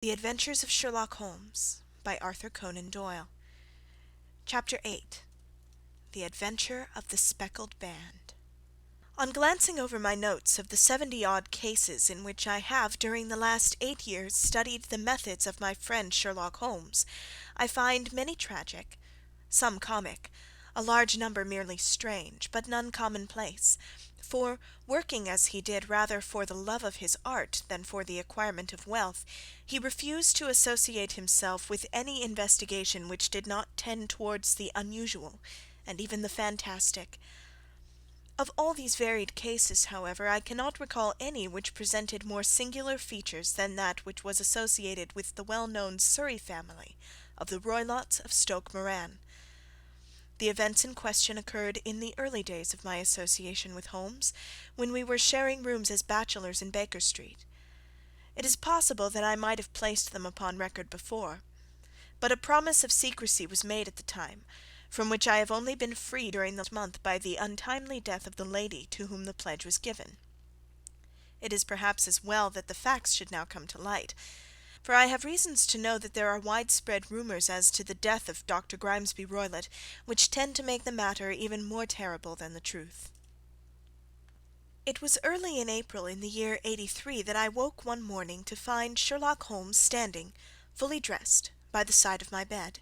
The Adventures of Sherlock Holmes by Arthur Conan Doyle. Chapter 8. The Adventure of the Speckled Band. On glancing over my notes of the 70-odd cases in which I have during the last 8 years studied the methods of my friend Sherlock Holmes, I find many tragic, some comic, a large number merely strange, but none commonplace, for, working as he did rather for the love of his art than for the acquirement of wealth, he refused to associate himself with any investigation which did not tend towards the unusual, and even the fantastic. Of all these varied cases, however, I cannot recall any which presented more singular features than that which was associated with the well-known Surrey family of the Roylotts of Stoke Moran. The events in question occurred in the early days of my association with Holmes, when we were sharing rooms as bachelors in Baker Street. It is possible that I might have placed them upon record before, but a promise of secrecy was made at the time, from which I have only been free during the month by the untimely death of the lady to whom the pledge was given. It is perhaps as well that the facts should now come to light, for I have reasons to know that there are widespread rumours as to the death of Dr. Grimesby Roylott, which tend to make the matter even more terrible than the truth. It was early in April in the year '83 that I woke one morning to find Sherlock Holmes standing, fully dressed, by the side of my bed.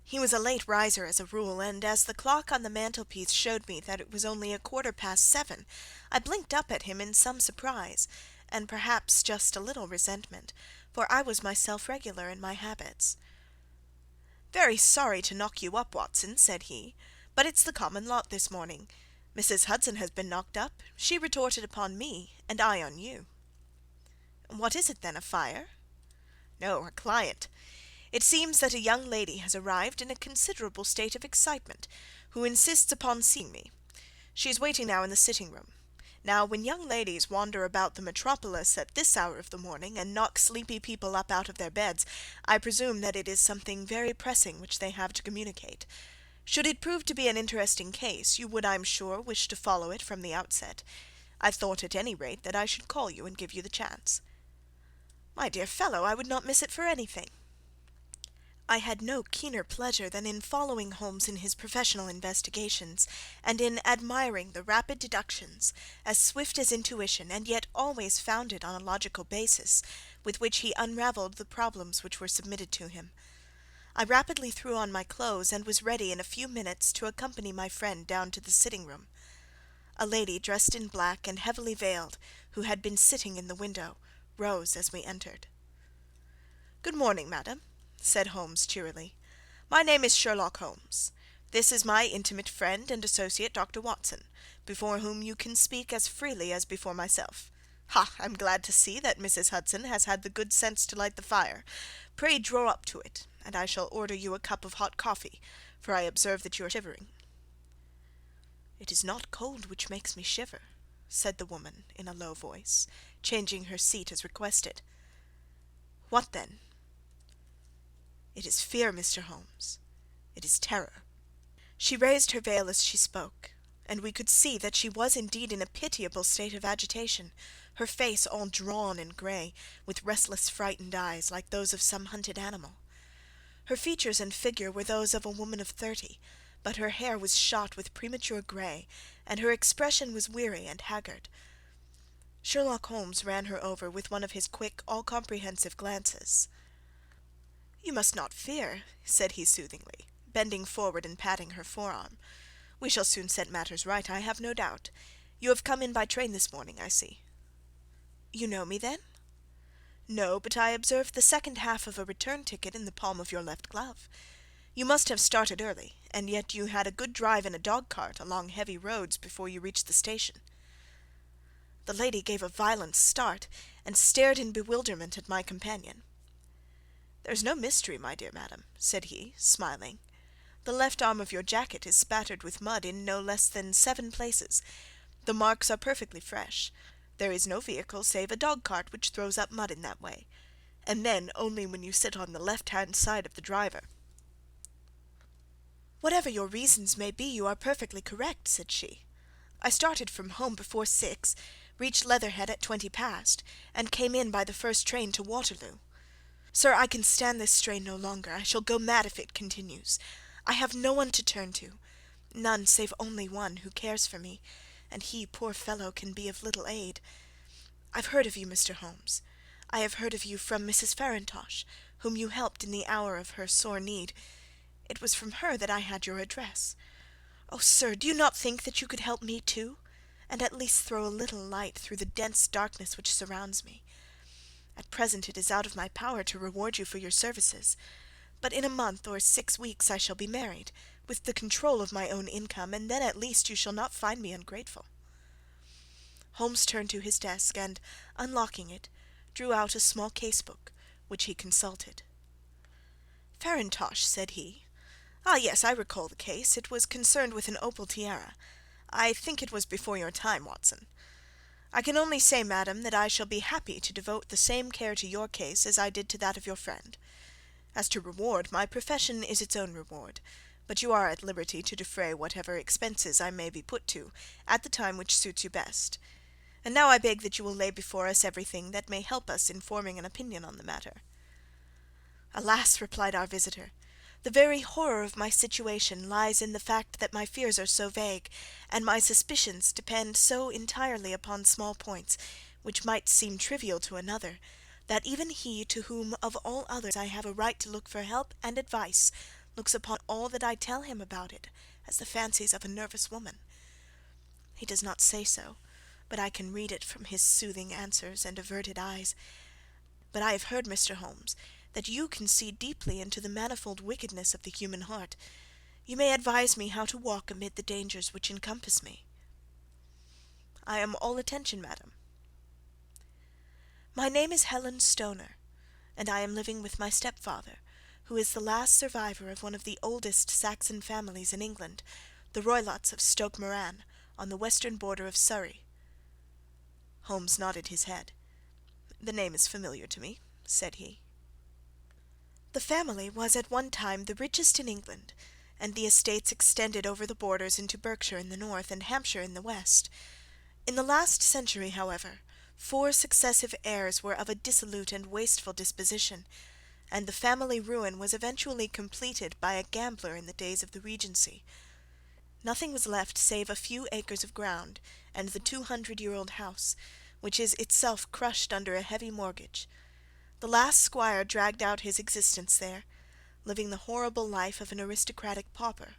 He was a late riser as a rule, and as the clock on the mantelpiece showed me that it was only 7:15, I blinked up at him in some surprise, and perhaps just a little resentment, for I was myself regular in my habits. "Very sorry to knock you up, Watson," said he, "but it's the common lot this morning. Mrs. Hudson has been knocked up. She retorted upon me, and I on you." "What is it then, a fire?" "No, a client. It seems that a young lady has arrived in a considerable state of excitement, who insists upon seeing me. She is waiting now in the sitting-room. Now, when young ladies wander about the metropolis at this hour of the morning, and knock sleepy people up out of their beds, I presume that it is something very pressing which they have to communicate. Should it prove to be an interesting case, you would, I am sure, wish to follow it from the outset. I thought, at any rate, that I should call you and give you the chance." "My dear fellow, I would not miss it for anything." I had no keener pleasure than in following Holmes in his professional investigations, and in admiring the rapid deductions, as swift as intuition, and yet always founded on a logical basis, with which he unravelled the problems which were submitted to him. I rapidly threw on my clothes, and was ready in a few minutes to accompany my friend down to the sitting-room. A lady dressed in black and heavily veiled, who had been sitting in the window, rose as we entered. "Good morning, madam," said Holmes cheerily. "My name is Sherlock Holmes. This is my intimate friend and associate, Dr. Watson, before whom you can speak as freely as before myself. Ha! I'm glad to see that Mrs. Hudson has had the good sense to light the fire. Pray draw up to it, and I shall order you a cup of hot coffee, for I observe that you are shivering." "It is not cold which makes me shiver," said the woman in a low voice, changing her seat as requested. "What then?" "It is fear, Mr. Holmes. It is terror." She raised her veil as she spoke, and we could see that she was indeed in a pitiable state of agitation, her face all drawn and grey, with restless frightened eyes, like those of some hunted animal. Her features and figure were those of a woman of 30, but her hair was shot with premature grey, and her expression was weary and haggard. Sherlock Holmes ran her over with one of his quick, all-comprehensive glances. "You must not fear," said he soothingly, bending forward and patting her forearm. "We shall soon set matters right, I have no doubt. You have come in by train this morning, I see." "You know me, then?" "No, but I observed the second half of a return ticket in the palm of your left glove. You must have started early, and yet you had a good drive in a dog-cart along heavy roads before you reached the station." The lady gave a violent start, and stared in bewilderment at my companion. "There is no mystery, my dear madam," said he, smiling. "The left arm of your jacket is spattered with mud in no less than 7 places. The marks are perfectly fresh. There is no vehicle save a dog-cart which throws up mud in that way, and then only when you sit on the left-hand side of the driver." "Whatever your reasons may be, you are perfectly correct," said she. "I started from home before 6, reached Leatherhead at 20 past, and came in by the first train to Waterloo. Sir, I can stand this strain no longer. I shall go mad if it continues. I have no one to turn to, none save only one who cares for me, and he, poor fellow, can be of little aid. I've heard of you, Mr. Holmes. I have heard of you from Mrs. Farintosh, whom you helped in the hour of her sore need. It was from her that I had your address. Oh, sir, do you not think that you could help me too, and at least throw a little light through the dense darkness which surrounds me? At present it is out of my power to reward you for your services, but in a month or 6 weeks I shall be married, with the control of my own income, and then at least you shall not find me ungrateful." Holmes turned to his desk, and, unlocking it, drew out a small case-book, which he consulted. "Farintosh," said he. "Ah, yes, I recall the case. It was concerned with an opal tiara. I think it was before your time, Watson. I can only say, madam, that I shall be happy to devote the same care to your case as I did to that of your friend. As to reward, my profession is its own reward, but you are at liberty to defray whatever expenses I may be put to, at the time which suits you best. And now I beg that you will lay before us everything that may help us in forming an opinion on the matter." "Alas!" replied our visitor, "the very horror of my situation lies in the fact that my fears are so vague, and my suspicions depend so entirely upon small points, which might seem trivial to another, that even he to whom of all others I have a right to look for help and advice looks upon all that I tell him about it as the fancies of a nervous woman. He does not say so, but I can read it from his soothing answers and averted eyes. But I have heard, Mr. Holmes, that you can see deeply into the manifold wickedness of the human heart. You may advise me how to walk amid the dangers which encompass me." "I am all attention, madam." "My name is Helen Stoner, and I am living with my stepfather, who is the last survivor of one of the oldest Saxon families in England, the Roylotts of Stoke Moran, on the western border of Surrey." Holmes nodded his head. "The name is familiar to me," said he. "The family was at one time the richest in England, and the estates extended over the borders into Berkshire in the north and Hampshire in the west. In the last century, however, 4 successive heirs were of a dissolute and wasteful disposition, and the family ruin was eventually completed by a gambler in the days of the Regency. Nothing was left save a few acres of ground and the 200-year-old house, which is itself crushed under a heavy mortgage. The last squire dragged out his existence there, living the horrible life of an aristocratic pauper.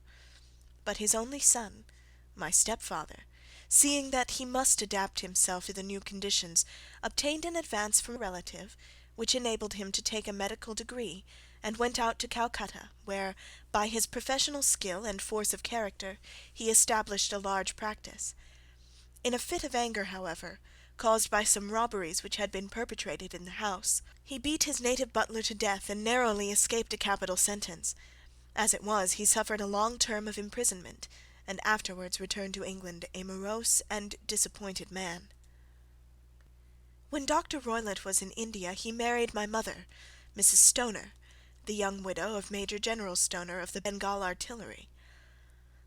But his only son, my stepfather, seeing that he must adapt himself to the new conditions, obtained an advance from a relative, which enabled him to take a medical degree, and went out to Calcutta, where, by his professional skill and force of character, he established a large practice. In a fit of anger, however, caused by some robberies which had been perpetrated in the house, he beat his native butler to death and narrowly escaped a capital sentence. As it was, he suffered a long term of imprisonment, and afterwards returned to England a morose and disappointed man. When Dr. Roylott was in India, he married my mother, Mrs. Stoner, the young widow of Major General Stoner of the Bengal Artillery.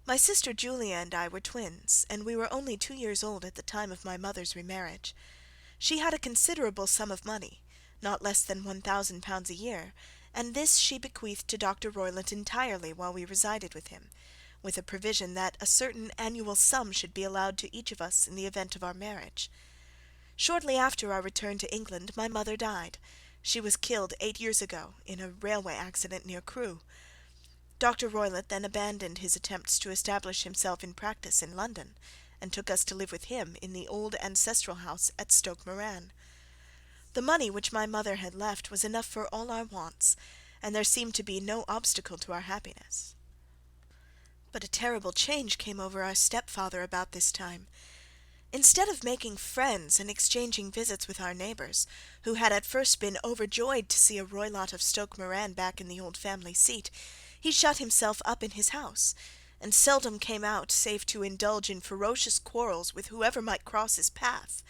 My sister Julia and I were twins, and we were only 2 years old at the time of my mother's remarriage. She had a considerable sum of money, not less than £1,000 a year, and this she bequeathed to Dr. Roylott entirely while we resided with him, with a provision that a certain annual sum should be allowed to each of us in the event of our marriage. Shortly after our return to England my mother died. She was killed 8 years ago in a railway accident near Crewe. Dr. Roylott then abandoned his attempts to establish himself in practice in London, and took us to live with him in the old ancestral house at Stoke Moran. The money which my mother had left was enough for all our wants, and there seemed to be no obstacle to our happiness. But a terrible change came over our stepfather about this time. Instead of making friends and exchanging visits with our neighbours, who had at first been overjoyed to see a Roylott of Stoke Moran back in the old family seat, he shut himself up in his house, and seldom came out save to indulge in ferocious quarrels with whoever might cross his path.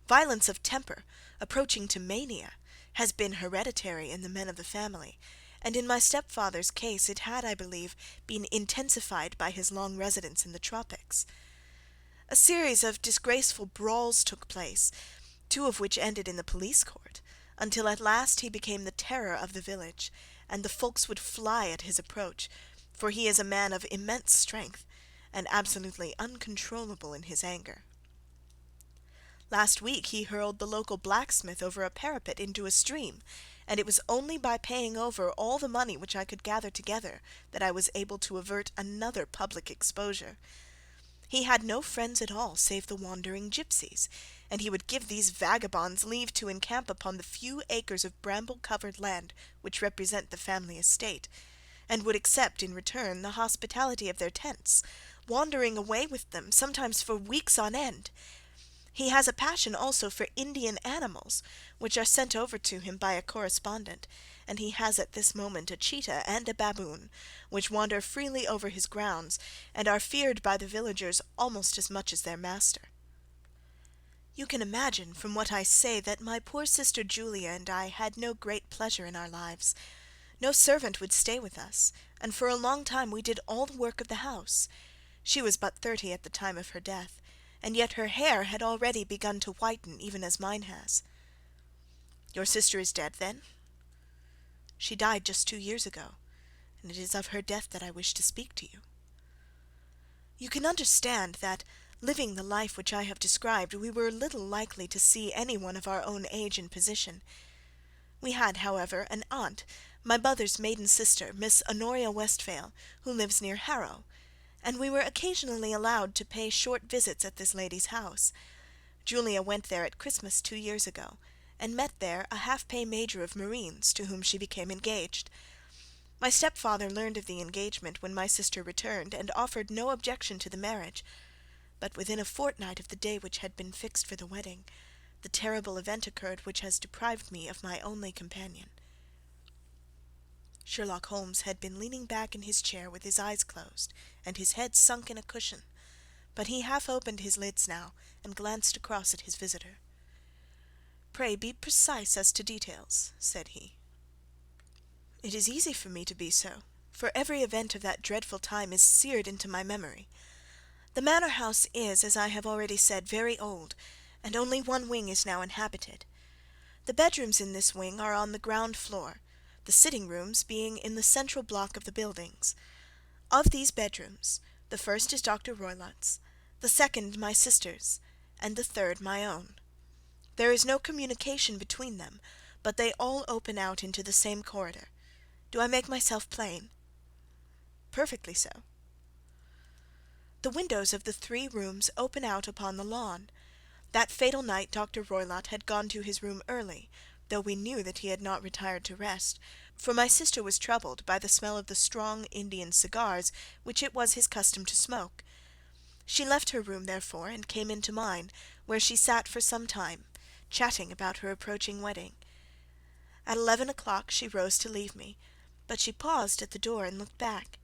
Violence of temper, approaching to mania, has been hereditary in the men of the family, and in my stepfather's case it had, I believe, been intensified by his long residence in the tropics. A series of disgraceful brawls took place, 2 of which ended in the police court, until at last he became the terror of the village, and the folks would fly at his approach, for he is a man of immense strength, and absolutely uncontrollable in his anger. Last week he hurled the local blacksmith over a parapet into a stream, and it was only by paying over all the money which I could gather together that I was able to avert another public exposure. He had no friends at all save the wandering gipsies, and he would give these vagabonds leave to encamp upon the few acres of bramble-covered land which represent the family estate, and would accept in return the hospitality of their tents, wandering away with them, sometimes for weeks on end. He has a passion also for Indian animals, which are sent over to him by a correspondent, and he has at this moment a cheetah and a baboon, which wander freely over his grounds, and are feared by the villagers almost as much as their master. You can imagine from what I say that my poor sister Julia and I had no great pleasure in our lives. No servant would stay with us, and for a long time we did all the work of the house. She was but 30 at the time of her death, and yet her hair had already begun to whiten even as mine has. Your sister is dead, then? She died just 2 years ago, and it is of her death that I wish to speak to you. You can understand that, living the life which I have described, we were little likely to see any one of our own age and position. We had, however, an aunt, my mother's maiden sister, Miss Honoria Westphale, who lives near Harrow, and we were occasionally allowed to pay short visits at this lady's house. Julia went there at Christmas 2 years ago, and met there a half-pay major of marines, to whom she became engaged. My stepfather learned of the engagement when my sister returned, and offered no objection to the marriage, but within a fortnight of the day which had been fixed for the wedding, the terrible event occurred which has deprived me of my only companion." Sherlock Holmes had been leaning back in his chair with his eyes closed and his head sunk in a cushion, but he half opened his lids now and glanced across at his visitor. "Pray be precise as to details," said he. "It is easy for me to be so, for every event of that dreadful time is seared into my memory. The manor house is, as I have already said, very old, and only one wing is now inhabited. The bedrooms in this wing are on the ground floor, the sitting rooms being in the central block of the buildings. Of these bedrooms, the first is Dr. Roylott's, the second my sister's, and the third my own. There is no communication between them, but they all open out into the same corridor. Do I make myself plain?" "Perfectly so." "The windows of the 3 rooms open out upon the lawn. That fatal night Dr. Roylott had gone to his room early, though we knew that he had not retired to rest, for my sister was troubled by the smell of the strong Indian cigars which it was his custom to smoke. She left her room, therefore, and came into mine, where she sat for some time, chatting about her approaching wedding. At 11 o'clock she rose to leave me, but she paused at the door and looked back.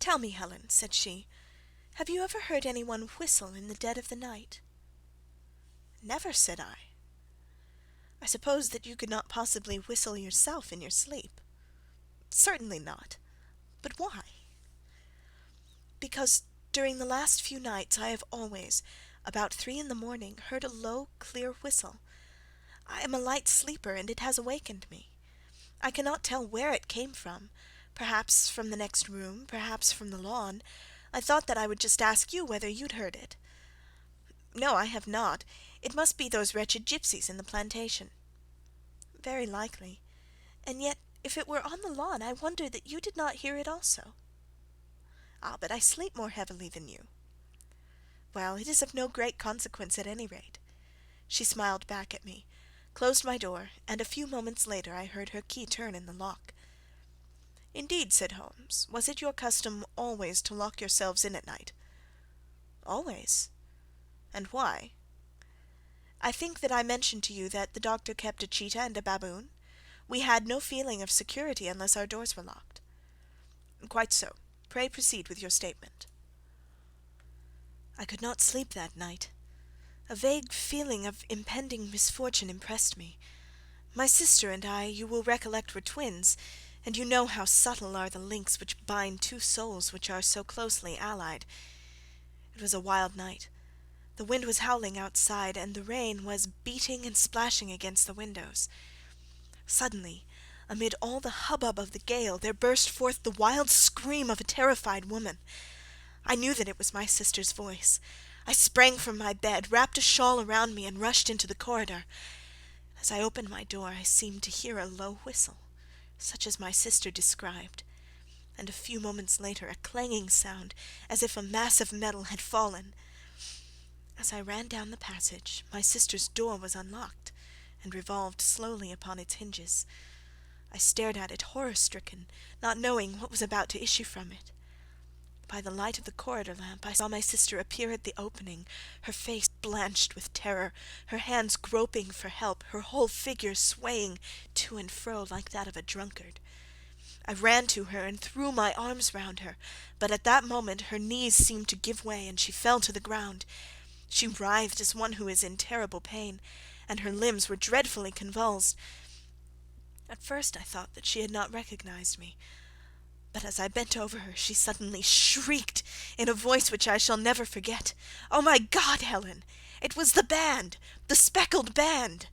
"Tell me, Helen," said she, "have you ever heard any one whistle in the dead of the night?" "Never," said I. "I suppose that you could not possibly whistle yourself in your sleep?" "Certainly not. But why?" "Because during the last few nights I have always, about 3 in the morning, heard a low, clear whistle. I am a light sleeper, and it has awakened me. I cannot tell where it came from, perhaps from the next room, perhaps from the lawn. I thought that I would just ask you whether you'd heard it." "No, I have not. It must be those wretched gipsies in the plantation." "Very likely. And yet, if it were on the lawn, I wonder that you did not hear it also." "Ah, but I sleep more heavily than you." "Well, it is of no great consequence at any rate." She smiled back at me, closed my door, and a few moments later I heard her key turn in the lock. "Indeed," said Holmes. "Was it your custom always to lock yourselves in at night?" "Always." "And why?" "I think that I mentioned to you that the doctor kept a cheetah and a baboon. We had no feeling of security unless our doors were locked." "Quite so. Pray proceed with your statement." "I could not sleep that night. A vague feeling of impending misfortune impressed me. My sister and I, you will recollect, were twins, and you know how subtle are the links which bind 2 souls which are so closely allied. It was a wild night. The wind was howling outside, and the rain was beating and splashing against the windows. Suddenly, amid all the hubbub of the gale, there burst forth the wild scream of a terrified woman. I knew that it was my sister's voice. I sprang from my bed, wrapped a shawl around me, and rushed into the corridor. As I opened my door, I seemed to hear a low whistle, such as my sister described, and a few moments later a clanging sound, as if a mass of metal had fallen. As I ran down the passage, my sister's door was unlocked, and revolved slowly upon its hinges. I stared at it horror-stricken, not knowing what was about to issue from it. By the light of the corridor lamp I saw my sister appear at the opening, her face blanched with terror, her hands groping for help, her whole figure swaying to and fro like that of a drunkard. I ran to her and threw my arms round her, but at that moment her knees seemed to give way, and she fell to the ground. She writhed as one who is in terrible pain, and her limbs were dreadfully convulsed. At first I thought that she had not recognized me, but as I bent over her she suddenly shrieked in a voice which I shall never forget, "Oh, my God, Helen! It was the band! The speckled band!"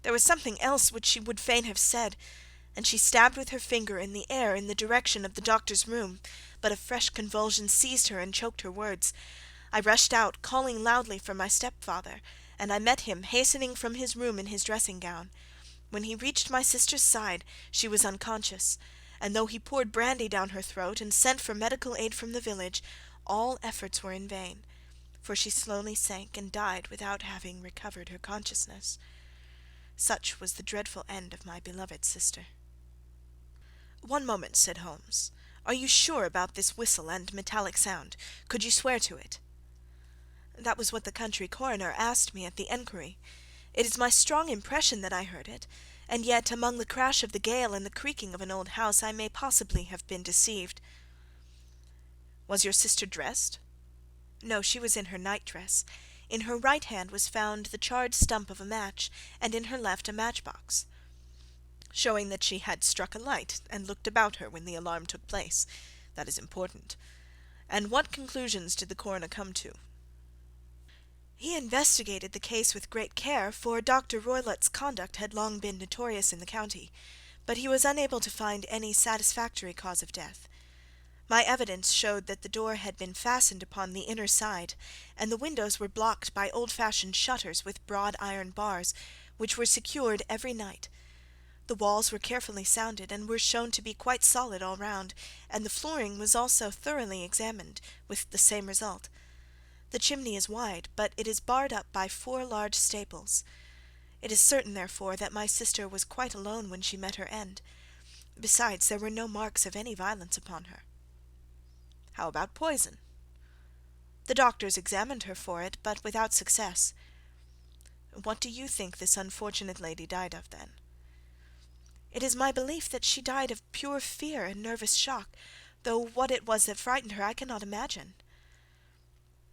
There was something else which she would fain have said, and she stabbed with her finger in the air in the direction of the doctor's room, but a fresh convulsion seized her and choked her words. I rushed out, calling loudly for my stepfather, and I met him hastening from his room in his dressing-gown. When he reached my sister's side, she was unconscious, and though he poured brandy down her throat and sent for medical aid from the village, all efforts were in vain, for she slowly sank and died without having recovered her consciousness. Such was the dreadful end of my beloved sister. "One moment," said Holmes. "Are you sure about this whistle and metallic sound? Could you swear to it?" "That was what the country coroner asked me at the enquiry. It is my strong impression that I heard it, and yet among the crash of the gale and the creaking of an old house I may possibly have been deceived." "Was your sister dressed?" "No, she was in her night-dress. In her right hand was found the charred stump of a match, and in her left a match-box." "Showing that she had struck a light and looked about her when the alarm took place. That is important. And what conclusions did the coroner come to?" "He investigated the case with great care, for Dr. Roylott's conduct had long been notorious in the county, but he was unable to find any satisfactory cause of death. My evidence showed that the door had been fastened upon the inner side, and the windows were blocked by old-fashioned shutters with broad iron bars, which were secured every night. The walls were carefully sounded, and were shown to be quite solid all round, and the flooring was also thoroughly examined, with the same result. The chimney is wide, but it is barred up by 4 large staples. It is certain, therefore, that my sister was quite alone when she met her end. Besides, there were no marks of any violence upon her." "How about poison?" "The doctors examined her for it, but without success." "What do you think this unfortunate lady died of, then?" "It is my belief that she died of pure fear and nervous shock, though what it was that frightened her I cannot imagine."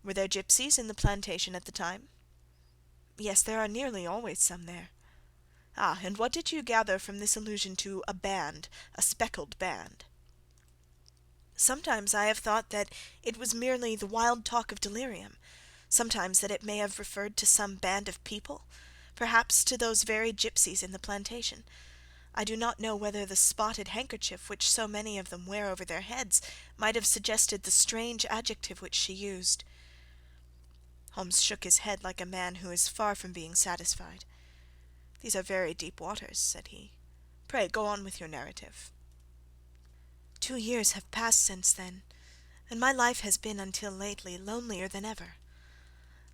"Were there gipsies in the plantation at the time?" "Yes, there are nearly always some there." "Ah, and what did you gather from this allusion to a band, a speckled band?" "Sometimes I have thought that it was merely the wild talk of delirium, sometimes that it may have referred to some band of people, perhaps to those very gipsies in the plantation. I do not know whether the spotted handkerchief which so many of them wear over their heads might have suggested the strange adjective which she used." Holmes shook his head like a man who is far from being satisfied. "These are very deep waters," said he. "Pray go on with your narrative." 2 years have passed since then, and my life has been until lately lonelier than ever.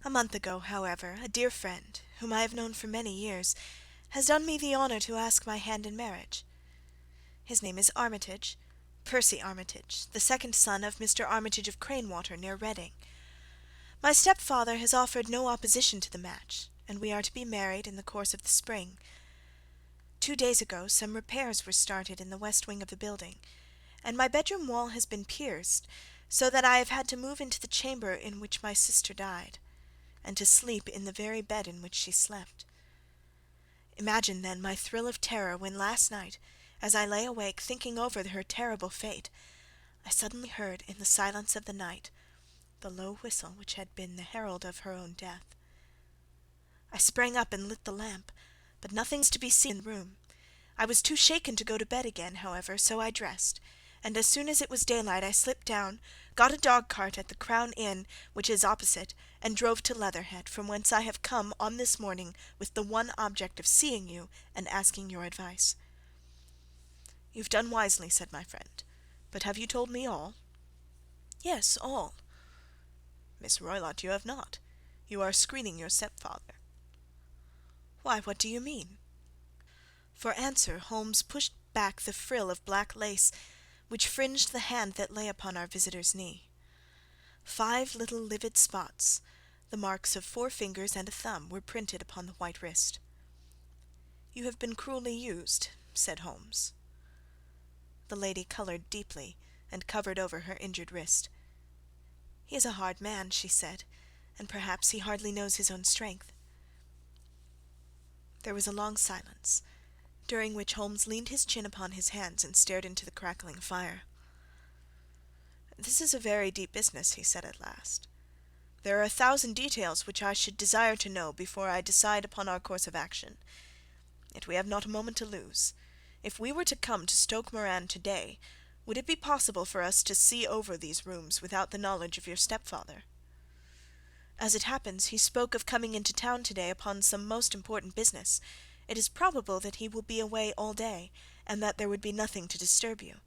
A month ago, however, a dear friend, whom I have known for many years, has done me the honour to ask my hand in marriage. His name is Armitage, Percy Armitage, the second son of Mr. Armitage of Cranewater, near Reading. My stepfather has offered no opposition to the match, and we are to be married in the course of the spring. 2 days ago some repairs were started in the west wing of the building, and my bedroom wall has been pierced, so that I have had to move into the chamber in which my sister died, and to sleep in the very bed in which she slept. Imagine, then, my thrill of terror when last night, as I lay awake thinking over her terrible fate, I suddenly heard in the silence of the night the low whistle which had been the herald of her own death. I sprang up and lit the lamp, but nothing's to be seen in the room. I was too shaken to go to bed again, however, so I dressed, and as soon as it was daylight I slipped down, got a dog-cart at the Crown Inn, which is opposite, and drove to Leatherhead, from whence I have come on this morning with the one object of seeing you and asking your advice." "You've done wisely," said my friend. "But have you told me all?" "Yes, all." "Miss Roylott, you have not. You are screening your stepfather." "Why, what do you mean?" For answer Holmes pushed back the frill of black lace which fringed the hand that lay upon our visitor's knee. 5 little livid spots, the marks of 4 fingers and a thumb, were printed upon the white wrist. "You have been cruelly used," said Holmes. The lady coloured deeply and covered over her injured wrist. "He is a hard man," she said, "and perhaps he hardly knows his own strength." There was a long silence, during which Holmes leaned his chin upon his hands and stared into the crackling fire. "This is a very deep business," he said at last. "There are 1,000 details which I should desire to know before I decide upon our course of action. Yet we have not a moment to lose. If we were to come to Stoke Moran to-day, would it be possible for us to see over these rooms without the knowledge of your stepfather? As it happens, he spoke of coming into town to-day upon some most important business. It is probable that he will be away all day, and that there would be nothing to disturb you.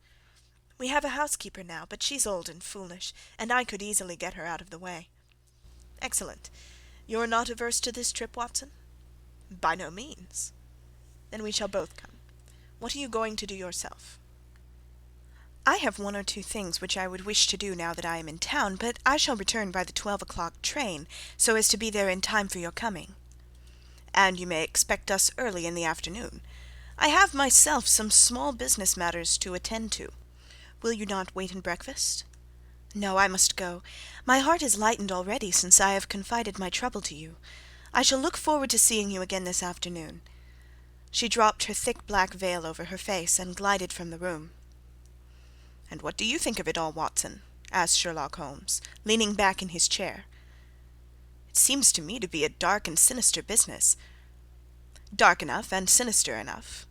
We have a housekeeper now, but she's old and foolish, and I could easily get her out of the way." "Excellent. You're not averse to this trip, Watson?" "By no means." "Then we shall both come. What are you going to do yourself?" "I have 1 or 2 things which I would wish to do now that I am in town, but I shall return by the 12 o'clock train, so as to be there in time for your coming." "And you may expect us early in the afternoon. I have myself some small business matters to attend to. Will you not wait and breakfast?" "No, I must go. My heart is lightened already since I have confided my trouble to you. I shall look forward to seeing you again this afternoon." She dropped her thick black veil over her face and glided from the room. "And what do you think of it all, Watson?" asked Sherlock Holmes, leaning back in his chair. "It seems to me to be a dark and sinister business." "Dark enough and sinister enough.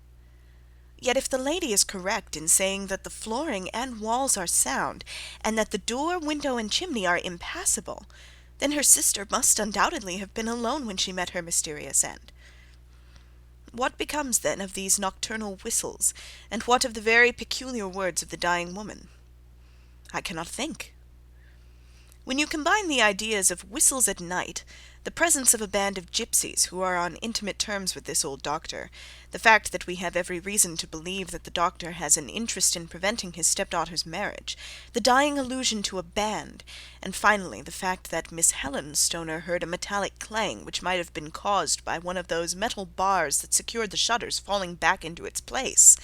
Yet if the lady is correct in saying that the flooring and walls are sound, and that the door, window, and chimney are impassable, then her sister must undoubtedly have been alone when she met her mysterious end. What becomes then of these nocturnal whistles, and what of the very peculiar words of the dying woman? I cannot think. When you combine the ideas of whistles at night, the presence of a band of gipsies who are on intimate terms with this old doctor, the fact that we have every reason to believe that the doctor has an interest in preventing his stepdaughter's marriage, the dying allusion to a band, and finally the fact that Miss Helen Stoner heard a metallic clang which might have been caused by one of those metal bars that secured the shutters falling back into its place,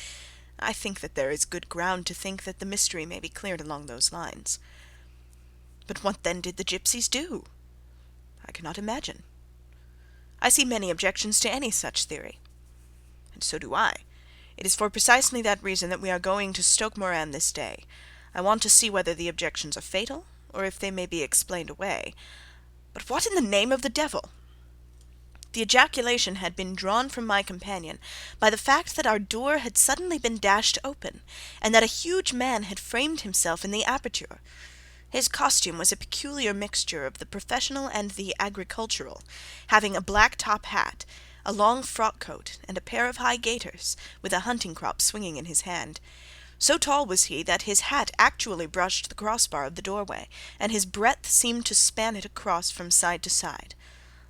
I think that there is good ground to think that the mystery may be cleared along those lines. But what then did the gipsies do? I cannot imagine. I see many objections to any such theory. And so do I. It is for precisely that reason that we are going to Stoke Moran this day. I want to see whether the objections are fatal, or if they may be explained away. But what in the name of the devil?" The ejaculation had been drawn from my companion by the fact that our door had suddenly been dashed open, and that a huge man had framed himself in the aperture. His costume was a peculiar mixture of the professional and the agricultural, having a black top hat, a long frock coat, and a pair of high gaiters, with a hunting crop swinging in his hand. So tall was he that his hat actually brushed the crossbar of the doorway, and his breadth seemed to span it across from side to side.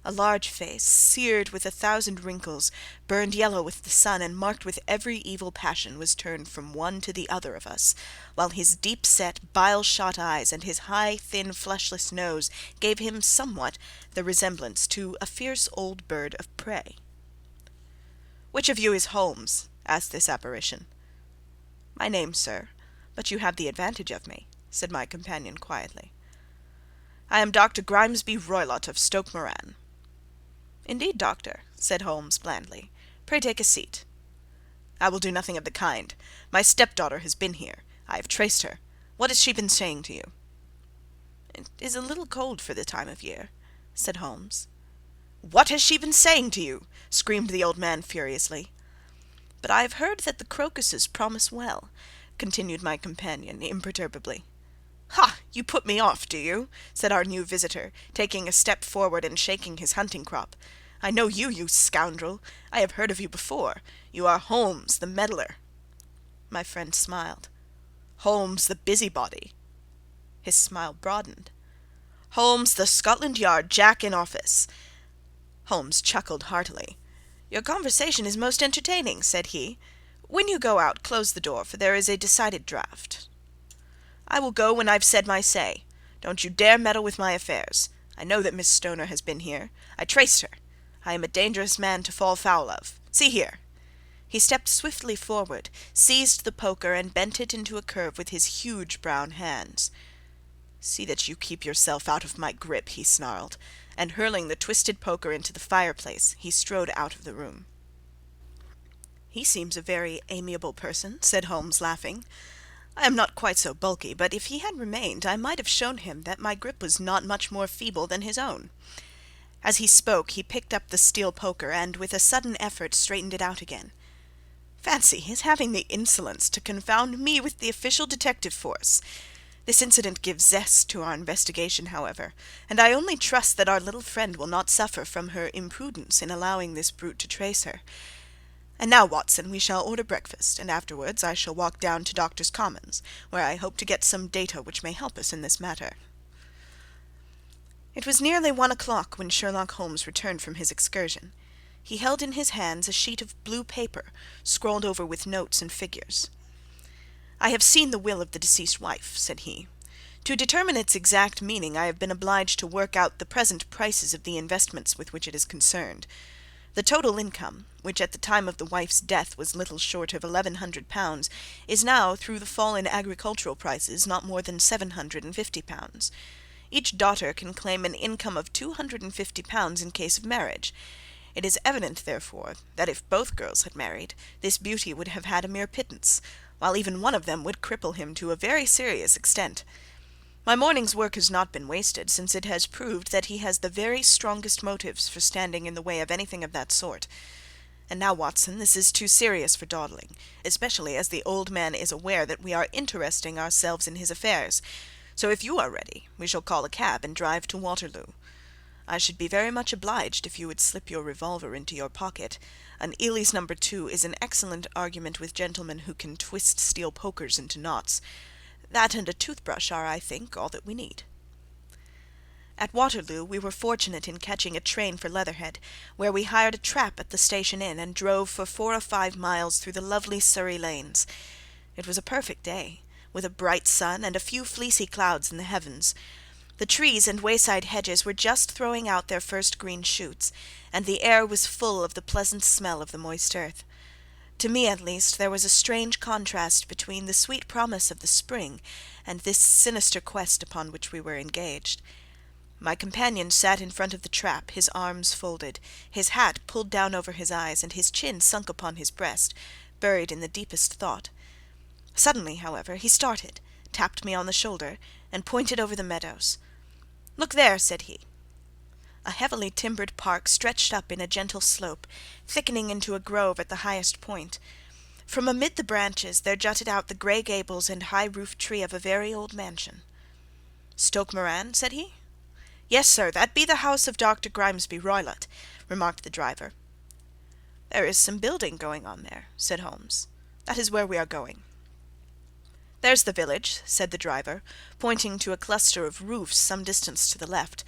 A large face, seared with 1,000 wrinkles, burned yellow with the sun, and marked with every evil passion, was turned from one to the other of us, while his deep-set, bile-shot eyes and his high, thin, fleshless nose gave him somewhat the resemblance to a fierce old bird of prey. "Which of you is Holmes?" asked this apparition. "My name, sir, but you have the advantage of me," said my companion quietly. "I am Dr. Grimesby Roylott of Stoke Moran." "Indeed, doctor," said Holmes blandly. "Pray take a seat." "I will do nothing of the kind. My stepdaughter has been here. I have traced her. What has she been saying to you?" "It is a little cold for the time of year," said Holmes. "What has she been saying to you?" screamed the old man furiously. "But I have heard that the crocuses promise well," continued my companion imperturbably. "Ha! You put me off, do you?" said our new visitor, taking a step forward and shaking his hunting crop. "I know you, you scoundrel! I have heard of you before. You are Holmes, the meddler." My friend smiled. "Holmes, the busybody." His smile broadened. "Holmes, the Scotland Yard Jack in office." Holmes chuckled heartily. "Your conversation is most entertaining," said he. "When you go out, close the door, for there is a decided draught." "I will go when I've said my say. Don't you dare meddle with my affairs. I know that Miss Stoner has been here. I traced her. I am a dangerous man to fall foul of. See here." He stepped swiftly forward, seized the poker, and bent it into a curve with his huge brown hands. "See that you keep yourself out of my grip," he snarled, and hurling the twisted poker into the fireplace, he strode out of the room. "He seems a very amiable person," said Holmes, laughing. "I am not quite so bulky, but if he had remained I might have shown him that my grip was not much more feeble than his own." As he spoke he picked up the steel poker and with a sudden effort straightened it out again. "Fancy his having the insolence to confound me with the official detective force! This incident gives zest to our investigation, however, and I only trust that our little friend will not suffer from her imprudence in allowing this brute to trace her. And now, Watson, we shall order breakfast, and afterwards I shall walk down to Doctors' Commons, where I hope to get some data which may help us in this matter." It was nearly 1 o'clock when Sherlock Holmes returned from his excursion. He held in his hands a sheet of blue paper, scrawled over with notes and figures. "I have seen the will of the deceased wife," said he. "To determine its exact meaning I have been obliged to work out the present prices of the investments with which it is concerned. The total income, which at the time of the wife's death was little short of £1,100, is now, through the fall in agricultural prices, not more than £750. Each daughter can claim an income of £250 in case of marriage. It is evident, therefore, that if both girls had married, this beauty would have had a mere pittance, while even one of them would cripple him to a very serious extent. My morning's work has not been wasted, since it has proved that he has the very strongest motives for standing in the way of anything of that sort. And now, Watson, this is too serious for dawdling, especially as the old man is aware that we are interesting ourselves in his affairs. So if you are ready, we shall call a cab and drive to Waterloo. I should be very much obliged if you would slip your revolver into your pocket. An Ely's No. 2 is an excellent argument with gentlemen who can twist steel pokers into knots. That and a toothbrush are, I think, all that we need." At Waterloo we were fortunate in catching a train for Leatherhead, where we hired a trap at the station inn and drove for 4 or 5 miles through the lovely Surrey lanes. It was a perfect day, with a bright sun and a few fleecy clouds in the heavens. The trees and wayside hedges were just throwing out their first green shoots, and the air was full of the pleasant smell of the moist earth. To me, at least, there was a strange contrast between the sweet promise of the spring and this sinister quest upon which we were engaged. My companion sat in front of the trap, his arms folded, his hat pulled down over his eyes, and his chin sunk upon his breast, buried in the deepest thought. Suddenly, however, he started, tapped me on the shoulder, and pointed over the meadows. "Look there," said he. A heavily timbered park stretched up in a gentle slope, thickening into a grove at the highest point. From amid the branches there jutted out the grey gables and high-roofed tree of a very old mansion. "Stoke Moran?" said he. "Yes, sir, that be the house of Dr. Grimesby Roylott," remarked the driver. "There is some building going on there," said Holmes. "That is where we are going." "There's the village," said the driver, pointing to a cluster of roofs some distance to the left.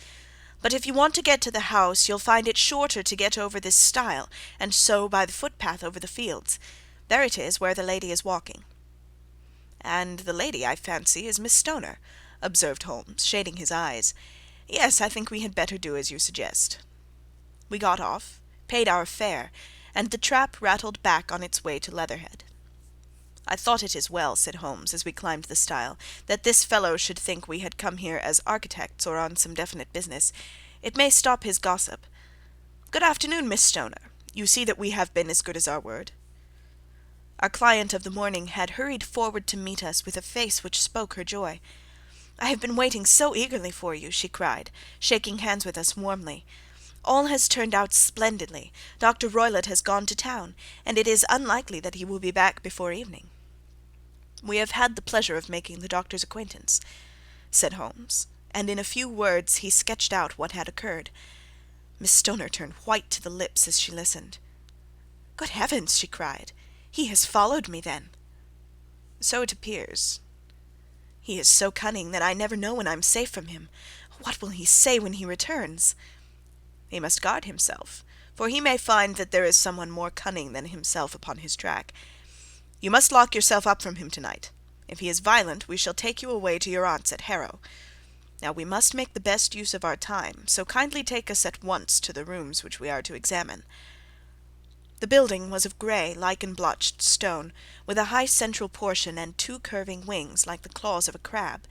"But if you want to get to the house, you'll find it shorter to get over this stile, and so by the footpath over the fields. There it is, where the lady is walking." "And the lady, I fancy, is Miss Stoner," observed Holmes, shading his eyes. "Yes, I think we had better do as you suggest." We got off, paid our fare, and the trap rattled back on its way to Leatherhead. "I thought it as well," said Holmes, as we climbed the stile, "that this fellow should think we had come here as architects or on some definite business. It may stop his gossip. Good afternoon, Miss Stoner. You see that we have been as good as our word." Our client of the morning had hurried forward to meet us with a face which spoke her joy. "I have been waiting so eagerly for you," she cried, shaking hands with us warmly. "All has turned out splendidly. Dr. Roylott has gone to town, and it is unlikely that he will be back before evening." "We have had the pleasure of making the doctor's acquaintance," said Holmes, and in a few words he sketched out what had occurred. Miss Stoner turned white to the lips as she listened. "Good heavens!" she cried. "He has followed me, then?" "So it appears." "He is so cunning that I never know when I am safe from him. What will he say when he returns?" "He must guard himself, for he may find that there is someone more cunning than himself upon his track. You must lock yourself up from him tonight. If he is violent, we shall take you away to your aunt's at Harrow. Now we must make the best use of our time, so kindly take us at once to the rooms which we are to examine." The building was of grey, lichen-blotched stone, with a high central portion and two curving wings, like the claws of a crab,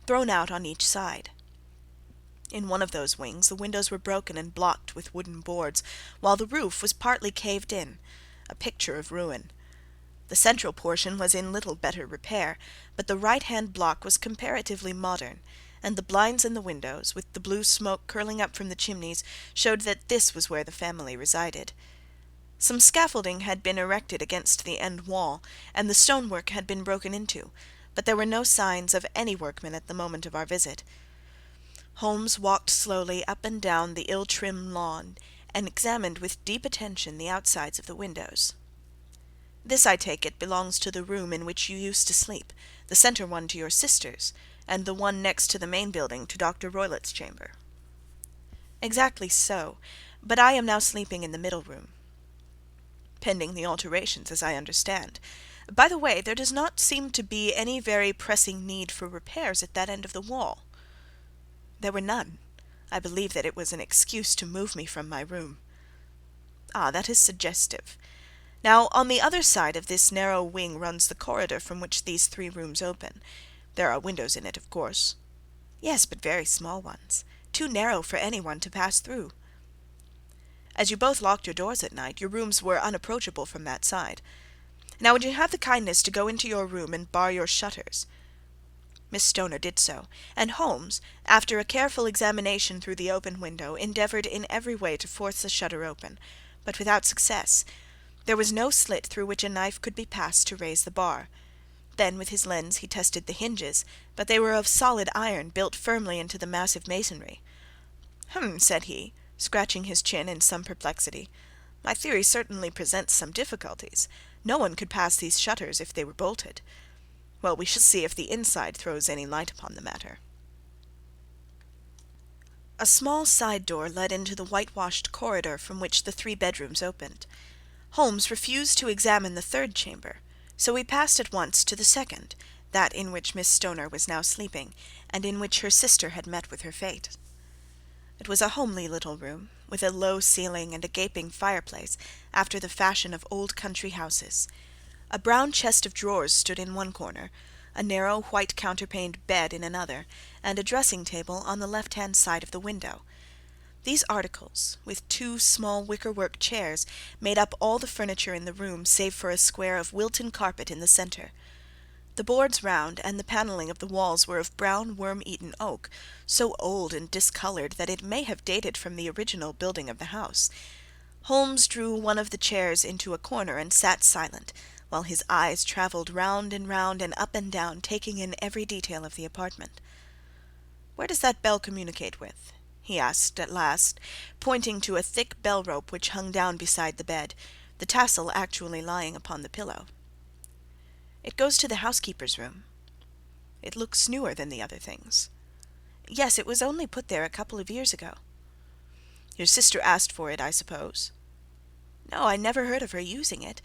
thrown out on each side. In one of those wings the windows were broken and blocked with wooden boards, while the roof was partly caved in, a picture of ruin. The central portion was in little better repair, but the right-hand block was comparatively modern, and the blinds in the windows, with the blue smoke curling up from the chimneys, showed that this was where the family resided. Some scaffolding had been erected against the end wall, and the stonework had been broken into, but there were no signs of any workmen at the moment of our visit. Holmes walked slowly up and down the ill-trimmed lawn, and examined with deep attention the outsides of the windows. "This, I take it, belongs to the room in which you used to sleep, the centre one to your sister's, and the one next to the main building to Dr. Roylott's chamber." "Exactly so, but I am now sleeping in the middle room." "Pending the alterations, as I understand. By the way, there does not seem to be any very pressing need for repairs at that end of the wall." "There were none. I believe that it was an excuse to move me from my room." "Ah, that is suggestive. Now, on the other side of this narrow wing runs the corridor from which these three rooms open. There are windows in it, of course." "Yes, but very small ones, too narrow for any one to pass through." "As you both locked your doors at night, your rooms were unapproachable from that side. Now would you have the kindness to go into your room and bar your shutters?" Miss Stoner did so, and Holmes, after a careful examination through the open window, endeavoured in every way to force the shutter open, but without success. There was no slit through which a knife could be passed to raise the bar. Then with his lens he tested the hinges, but they were of solid iron built firmly into the massive masonry. "Hum," said he, scratching his chin in some perplexity. "My theory certainly presents some difficulties. No one could pass these shutters if they were bolted. Well, we shall see if the inside throws any light upon the matter." A small side door led into the whitewashed corridor from which the three bedrooms opened. Holmes refused to examine the third chamber, so we passed at once to the second, that in which Miss Stoner was now sleeping, and in which her sister had met with her fate. It was a homely little room, with a low ceiling and a gaping fireplace, after the fashion of old country houses. A brown chest of drawers stood in one corner, a narrow white counterpaned bed in another, and a dressing-table on the left-hand side of the window. These articles, with two small wicker-work chairs, made up all the furniture in the room save for a square of Wilton carpet in the centre. The boards round and the panelling of the walls were of brown worm-eaten oak, so old and discoloured that it may have dated from the original building of the house. Holmes drew one of the chairs into a corner and sat silent, while his eyes travelled round and up and down, taking in every detail of the apartment. "Where does that bell communicate with?" he asked at last, pointing to a thick bell-rope which hung down beside the bed, the tassel actually lying upon the pillow. "It goes to the housekeeper's room." "It looks newer than the other things." "Yes, it was only put there a couple of years ago." "Your sister asked for it, I suppose?" "No, I never heard of her using it.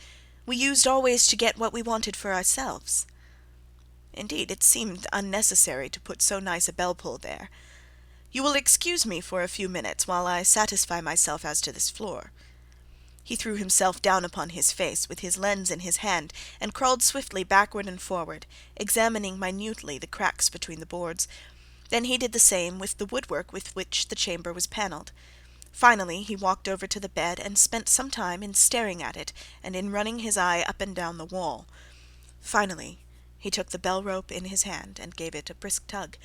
We used always to get what we wanted for ourselves." "Indeed, it seemed unnecessary to put so nice a bell-pull there. You will excuse me for a few minutes while I satisfy myself as to this floor." He threw himself down upon his face, with his lens in his hand, and crawled swiftly backward and forward, examining minutely the cracks between the boards. Then he did the same with the woodwork with which the chamber was panelled. Finally he walked over to the bed and spent some time in staring at it and in running his eye up and down the wall. Finally he took the bell-rope in his hand and gave it a brisk tug.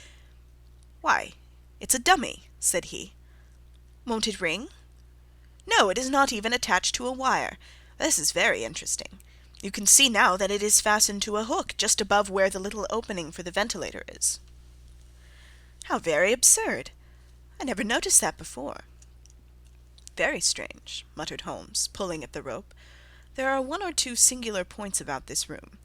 "Why, it's a dummy," said he. "Won't it ring?" "No, it is not even attached to a wire. This is very interesting. You can see now that it is fastened to a hook just above where the little opening for the ventilator is." "How very absurd! I never noticed that before." "Very strange," muttered Holmes, pulling at the rope. "There are one or two singular points about this room.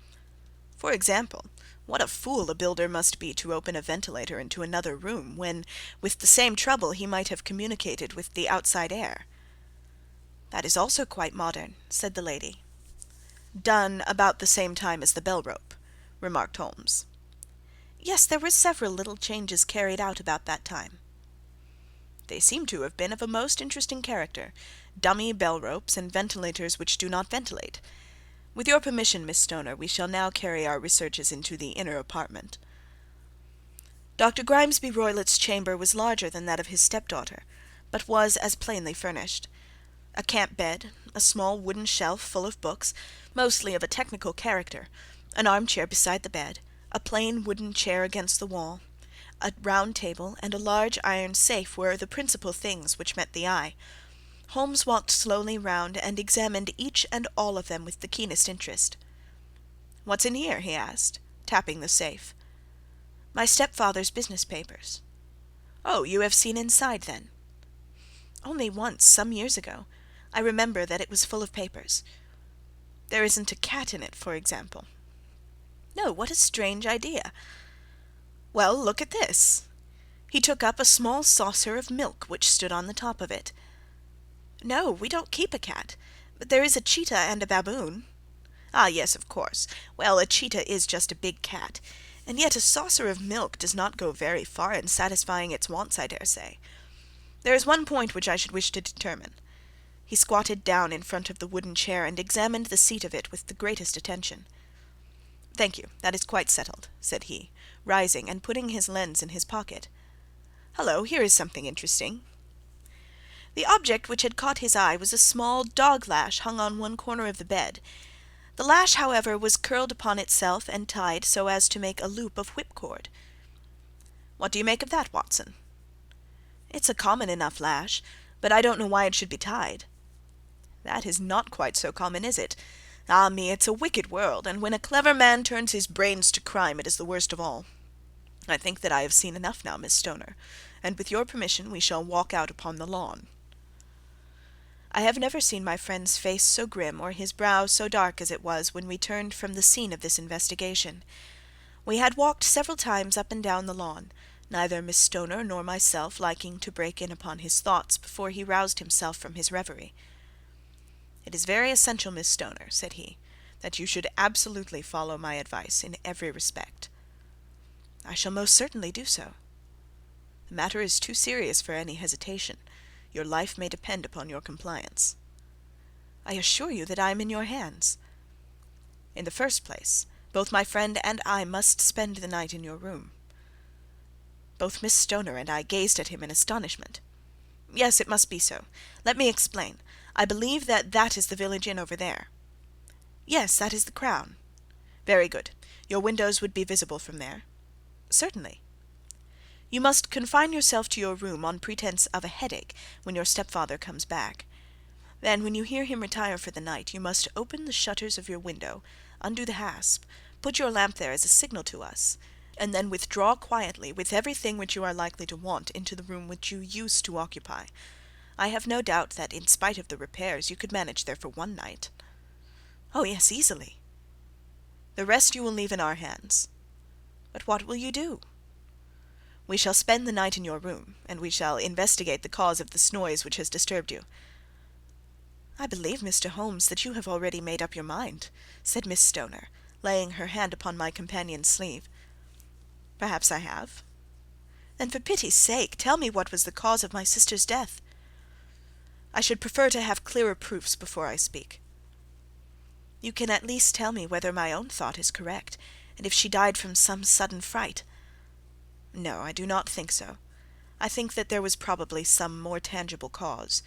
For example, what a fool a builder must be to open a ventilator into another room, when, with the same trouble, he might have communicated with the outside air." "That is also quite modern," said the lady. "Done about the same time as the bell rope," remarked Holmes. "Yes, there were several little changes carried out about that time." "They seem to have been of a most interesting character: dummy bell ropes, and ventilators which do not ventilate. With your permission, Miss Stoner, we shall now carry our researches into the inner apartment." Dr. Grimesby Roylott's chamber was larger than that of his stepdaughter, but was as plainly furnished. A camp bed, a small wooden shelf full of books, mostly of a technical character, an armchair beside the bed, a plain wooden chair against the wall, a round table, and a large iron safe were the principal things which met the eye. Holmes walked slowly round and examined each and all of them with the keenest interest. "What's in here?" he asked, tapping the safe. "My stepfather's business papers." "Oh, you have seen inside, then?" "Only once, some years ago. I remember that it was full of papers." "There isn't a cat in it, for example?" "No, what a strange idea!" "Well, look at this." He took up a small saucer of milk which stood on the top of it. "No, we don't keep a cat, but there is a cheetah and a baboon." "Ah, yes, of course. Well, a cheetah is just a big cat. And yet a saucer of milk does not go very far in satisfying its wants, I dare say. There is one point which I should wish to determine." He squatted down in front of the wooden chair and examined the seat of it with the greatest attention. "Thank you, that is quite settled," said he, rising and putting his lens in his pocket. "Hullo, here is something interesting." The object which had caught his eye was a small dog lash hung on one corner of the bed. The lash, however, was curled upon itself and tied so as to make a loop of whipcord. "What do you make of that, Watson?" "It's a common enough lash, but I don't know why it should be tied." "That is not quite so common, is it? Ah me, it's a wicked world, and when a clever man turns his brains to crime it is the worst of all. I think that I have seen enough now, Miss Stoner, and with your permission we shall walk out upon the lawn." I have never seen my friend's face so grim or his brow so dark as it was when we turned from the scene of this investigation. We had walked several times up and down the lawn, neither Miss Stoner nor myself liking to break in upon his thoughts before he roused himself from his reverie. "It is very essential, Miss Stoner," said he, "that you should absolutely follow my advice in every respect." "I shall most certainly do so." "The matter is too serious for any hesitation. Your life may depend upon your compliance." "I assure you that I am in your hands." "In the first place, both my friend and I must spend the night in your room." Both Miss Stoner and I gazed at him in astonishment. "Yes, it must be so. Let me explain. I believe that is the village inn over there." "Yes, that is the Crown." "Very good. Your windows would be visible from there?" "Certainly." "You must confine yourself to your room on pretence of a headache when your stepfather comes back. Then, when you hear him retire for the night, you must open the shutters of your window, undo the hasp, put your lamp there as a signal to us, and then withdraw quietly, with everything which you are likely to want, into the room which you used to occupy. I have no doubt that, in spite of the repairs, you could manage there for one night." "Oh yes, easily." "The rest you will leave in our hands." "But what will you do?" "We shall spend the night in your room, and we shall investigate the cause of this noise which has disturbed you." "I believe, Mr. Holmes, that you have already made up your mind," said Miss Stoner, laying her hand upon my companion's sleeve. "Perhaps I have." "Then for pity's sake tell me what was the cause of my sister's death." "I should prefer to have clearer proofs before I speak." "You can at least tell me whether my own thought is correct, and if she died from some sudden fright." "No, I do not think so. I think that there was probably some more tangible cause.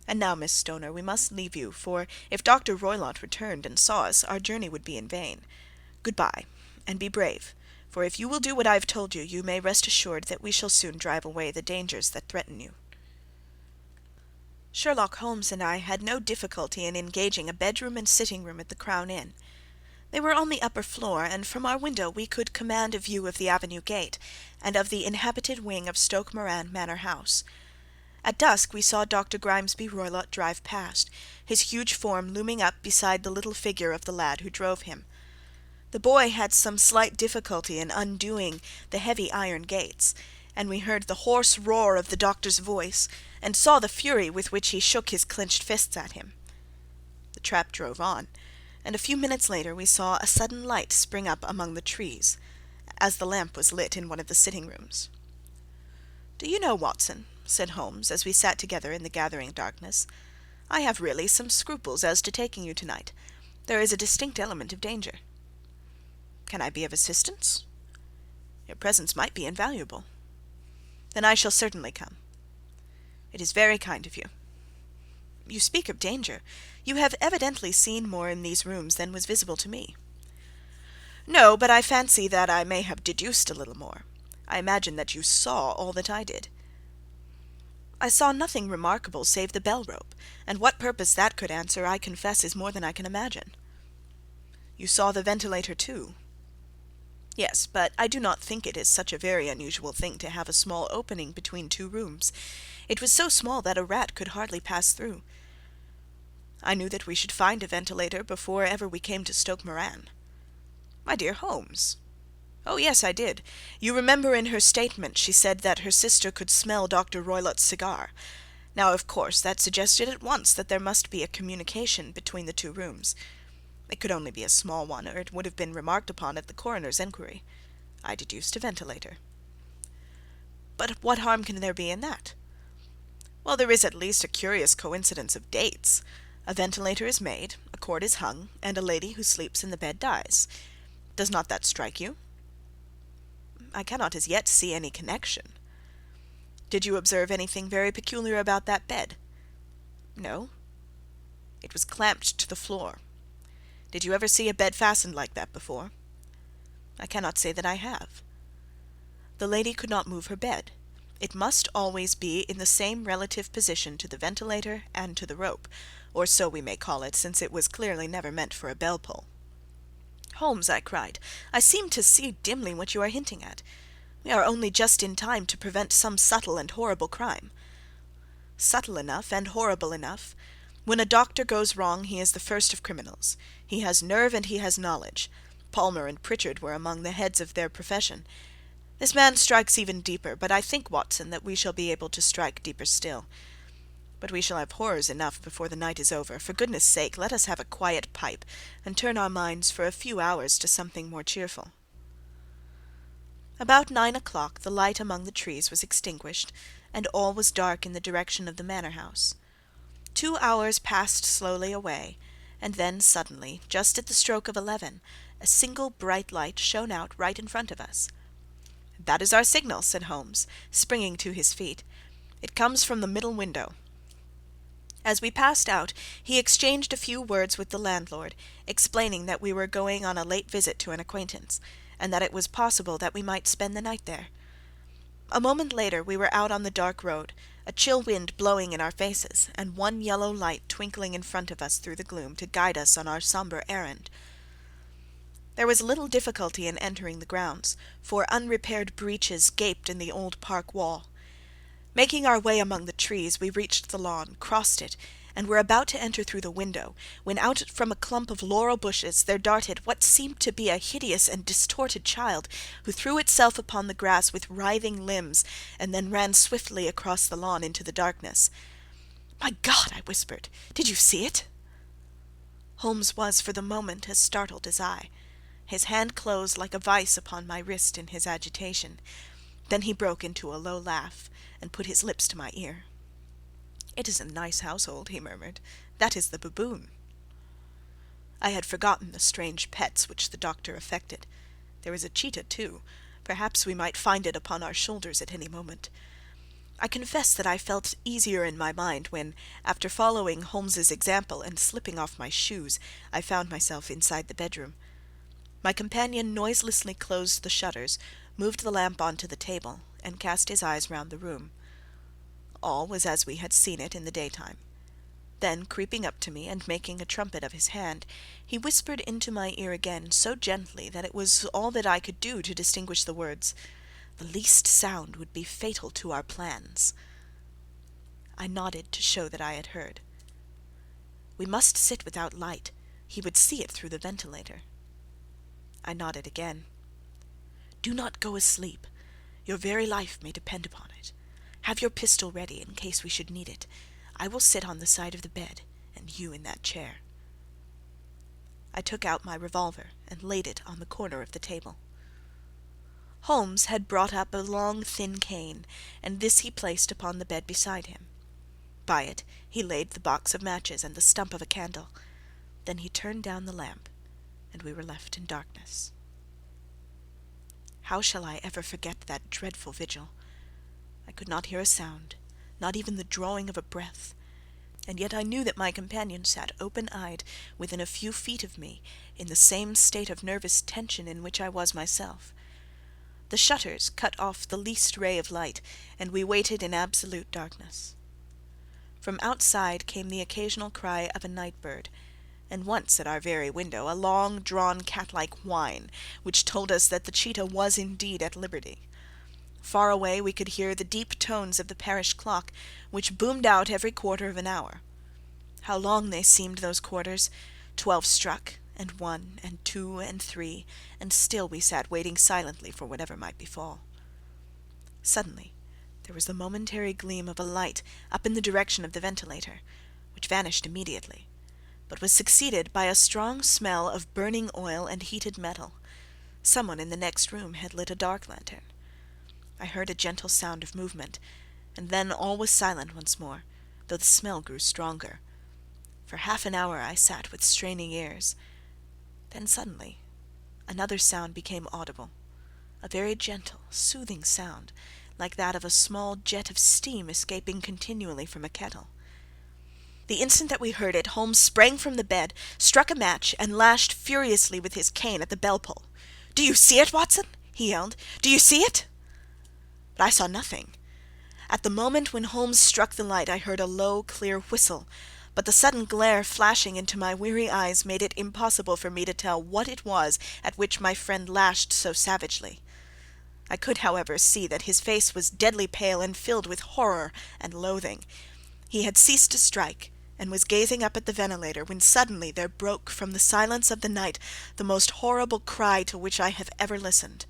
And now, Miss Stoner, we must leave you, for if Dr. Roylott returned and saw us, our journey would be in vain. Good bye, and be brave, For if you will do what I have told you, you may rest assured that we shall soon drive away the dangers that threaten you." Sherlock Holmes and I had no difficulty in engaging a bedroom and sitting-room at the Crown Inn. They were on the upper floor, and from our window we could command a view of the avenue gate, and of the inhabited wing of Stoke Moran Manor House. At dusk we saw Dr. Grimesby Roylott drive past, his huge form looming up beside the little figure of the lad who drove him. The boy had some slight difficulty in undoing the heavy iron gates, and we heard the hoarse roar of the doctor's voice, and saw the fury with which he shook his clenched fists at him. The trap drove on, and a few minutes later we saw a sudden light spring up among the trees, as the lamp was lit in one of the sitting-rooms. "Do you know, Watson," said Holmes, as we sat together in the gathering darkness, "I have really some scruples as to taking you tonight. There is a distinct element of danger." "Can I be of assistance?" "Your presence might be invaluable." "Then I shall certainly come." "It is very kind of you." "You speak of danger. You have evidently seen more in these rooms than was visible to me." "No, but I fancy that I may have deduced a little more. I imagine that you saw all that I did." "I saw nothing remarkable save the bell-rope, and what purpose that could answer I confess is more than I can imagine." "You saw the ventilator too?" "Yes, but I do not think it is such a very unusual thing to have a small opening between two rooms. It was so small that a rat could hardly pass through." "I knew that we should find a ventilator before ever we came to Stoke Moran." "My dear Holmes!" "Oh yes, I did. You remember in her statement she said that her sister could smell Dr. Roylott's cigar. Now, of course, that suggested at once that there must be a communication between the two rooms. It could only be a small one, or it would have been remarked upon at the coroner's enquiry. I deduced a ventilator." "But what harm can there be in that?" "Well, there is at least a curious coincidence of dates. A ventilator is made, a cord is hung, and a lady who sleeps in the bed dies. Does not that strike you?" "I cannot as yet see any connection." "Did you observe anything very peculiar about that bed?" "No." "It was clamped to the floor. Did you ever see a bed fastened like that before?" "I cannot say that I have." "The lady could not move her bed. It must always be in the same relative position to the ventilator and to the rope, or so we may call it, since it was clearly never meant for a bell-pull." "Holmes," I cried, "I seem to see dimly what you are hinting at. We are only just in time to prevent some subtle and horrible crime." "Subtle enough and horrible enough. When a doctor goes wrong he is the first of criminals. He has nerve and he has knowledge. Palmer and Pritchard were among the heads of their profession. This man strikes even deeper, but I think, Watson, that we shall be able to strike deeper still. But we shall have horrors enough before the night is over. For goodness' sake, let us have a quiet pipe, and turn our minds for a few hours to something more cheerful." About 9 o'clock the light among the trees was extinguished, and all was dark in the direction of the manor house. 2 hours passed slowly away, and then suddenly, just at the stroke of 11, a single bright light shone out right in front of us. "That is our signal," said Holmes, springing to his feet. "It comes from the middle window." As we passed out, he exchanged a few words with the landlord, explaining that we were going on a late visit to an acquaintance, and that it was possible that we might spend the night there. A moment later we were out on the dark road, a chill wind blowing in our faces, and one yellow light twinkling in front of us through the gloom to guide us on our sombre errand. There was little difficulty in entering the grounds, for unrepaired breaches gaped in the old park wall. Making our way among the trees, we reached the lawn, crossed it, and were about to enter through the window, when out from a clump of laurel bushes there darted what seemed to be a hideous and distorted child, who threw itself upon the grass with writhing limbs, and then ran swiftly across the lawn into the darkness. "My God!" I whispered. "Did you see it?" Holmes was for the moment as startled as I. His hand closed like a vice upon my wrist in his agitation. Then he broke into a low laugh, and put his lips to my ear. "It is a nice household," he murmured. "That is the baboon." I had forgotten the strange pets which the doctor affected. There was a cheetah too. Perhaps we might find it upon our shoulders at any moment. I confess that I felt easier in my mind when, after following Holmes's example and slipping off my shoes, I found myself inside the bedroom. My companion noiselessly closed the shutters, moved the lamp onto the table, and cast his eyes round the room. All was as we had seen it in the daytime. Then, creeping up to me, and making a trumpet of his hand, he whispered into my ear again so gently that it was all that I could do to distinguish the words, "The least sound would be fatal to our plans." I nodded to show that I had heard. "We must sit without light. He would see it through the ventilator." I nodded again. "Do not go asleep. Your very life may depend upon it. Have your pistol ready in case we should need it. I will sit on the side of the bed, and you in that chair." I took out my revolver and laid it on the corner of the table. Holmes had brought up a long thin cane, and this he placed upon the bed beside him. By it he laid the box of matches and the stump of a candle. Then he turned down the lamp, and we were left in darkness. How shall I ever forget that dreadful vigil? I could not hear a sound, not even the drawing of a breath, and yet I knew that my companion sat open-eyed within a few feet of me, in the same state of nervous tension in which I was myself. The shutters cut off the least ray of light, and we waited in absolute darkness. From outside came the occasional cry of a night-bird, and once at our very window a long-drawn cat-like whine, which told us that the cheetah was indeed at liberty. Far away we could hear the deep tones of the parish clock, which boomed out every quarter of an hour. How long they seemed, those quarters! 12 struck, and 1, and 2, and 3, and still we sat waiting silently for whatever might befall. Suddenly there was the momentary gleam of a light up in the direction of the ventilator, which vanished immediately, but was succeeded by a strong smell of burning oil and heated metal. Someone in the next room had lit a dark lantern. I heard a gentle sound of movement, and then all was silent once more, though the smell grew stronger. For half an hour I sat with straining ears. Then suddenly another sound became audible, a very gentle, soothing sound, like that of a small jet of steam escaping continually from a kettle. The instant that we heard it, Holmes sprang from the bed, struck a match, and lashed furiously with his cane at the bell-pull. "Do you see it, Watson?" he yelled. "Do you see it?" But I saw nothing. At the moment when Holmes struck the light I heard a low, clear whistle, but the sudden glare flashing into my weary eyes made it impossible for me to tell what it was at which my friend lashed so savagely. I could, however, see that his face was deadly pale and filled with horror and loathing. He had ceased to strike, and was gazing up at the ventilator, when suddenly there broke from the silence of the night the most horrible cry to which I have ever listened.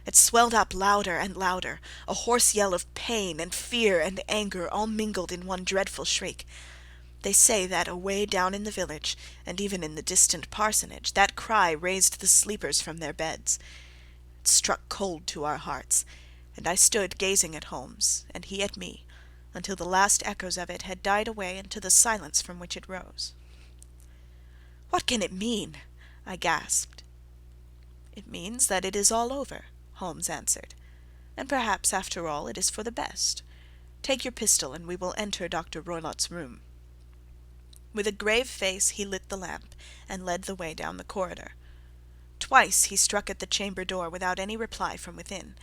It swelled up louder and louder, a hoarse yell of pain and fear and anger all mingled in one dreadful shriek. They say that away down in the village, and even in the distant parsonage, that cry raised the sleepers from their beds. It struck cold to our hearts, and I stood gazing at Holmes, and he at me, until the last echoes of it had died away into the silence from which it rose. "What can it mean?" I gasped. "It means that it is all over," Holmes answered, "and perhaps, after all, it is for the best. Take your pistol, and we will enter Dr. Roylott's room." With a grave face he lit the lamp, and led the way down the corridor. Twice he struck at the chamber door without any reply from within.